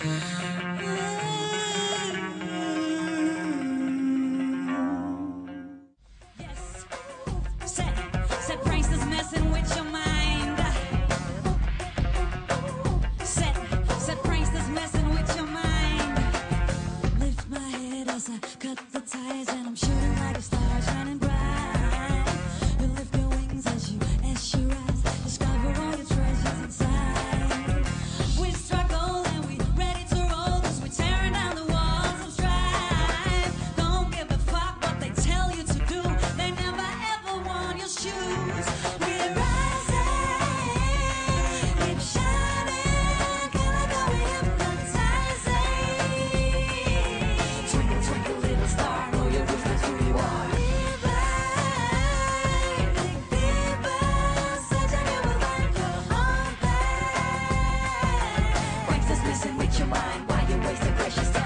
Set pranksters messing with your mind. Set pranksters messing with your mind. Lift my head as I cut the ties, and I'm shooting like a star shining bright. You lift your wings as you rise, discover all your treasures inside. We struggle and we ready to roll, 'cause we're tearing down the walls of strife. Don't give a fuck what they tell you to do. They never ever want your shoes. We're rising, keep shining, gonna go hypnotizing. Twinkle, twinkle, little star, know your roof, that's who you are. Be bright, dig deeper, search and you will find your own path. Pranksters messing with your mind while you're wasting precious time.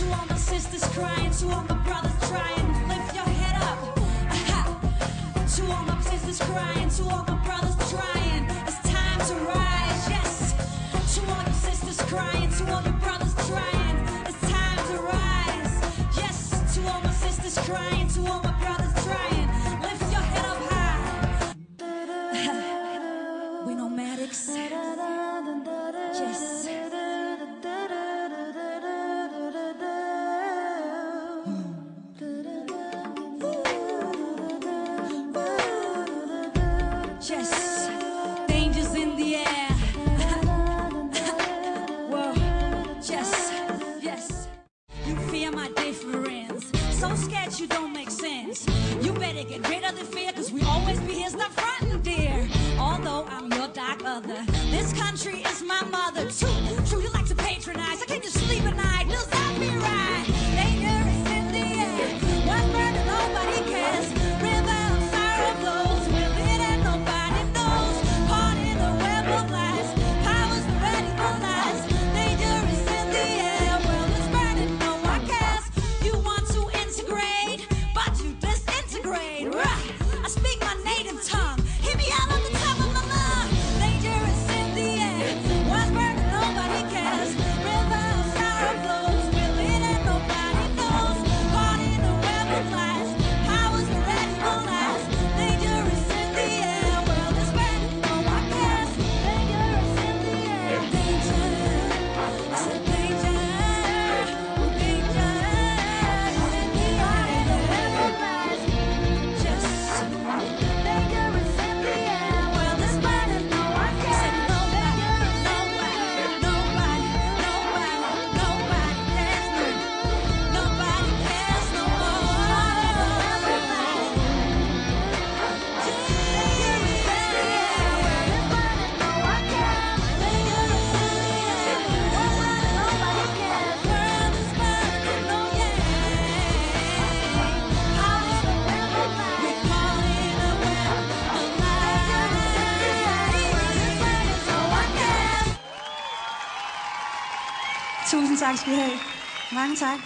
To all my sisters crying, to all my brothers trying, lift your head up. To all my sisters crying, to all my brothers trying, it's time to rise, yes. To all your sisters crying, to all your brothers trying, it's time to rise, yes. To all my sisters crying, to all my brothers trying, lift your head up high. We nomadics, yes. Yes, danger's in the air. Whoa, yes, yes. You fear my difference, so scared you don't make sense. You better get rid of the fear, 'cause we always be here, stop frontin', dear. Although I'm your dark other, this country is my mother too. True, you like to patronize, I can't just sleep at night, no copyright. Danger is in the air, one burning, nobody cares. River of fire flows, will it and nobody knows. Caught in the web of lies, powers already realized. Danger is in the air, world is burning, no one cares. You want to integrate, but you disintegrate. Rah! I speak my native tongue, hear me out on the top of my lung. Danger is in the air, one's burning, nobody cares. River of fire flows, will it and nobody knows. Caught in the web of lies, powers already realized. Danger is in the air, world is burning, no one cares. Danger is in the air, danger, I said danger, danger is in the air. Just danger is in the air, world is burning, no one cares. Nobody, nobody, nobody, nobody, nobody cares, no, nobody cares no more. Tusind tak skal I have. Mange tak.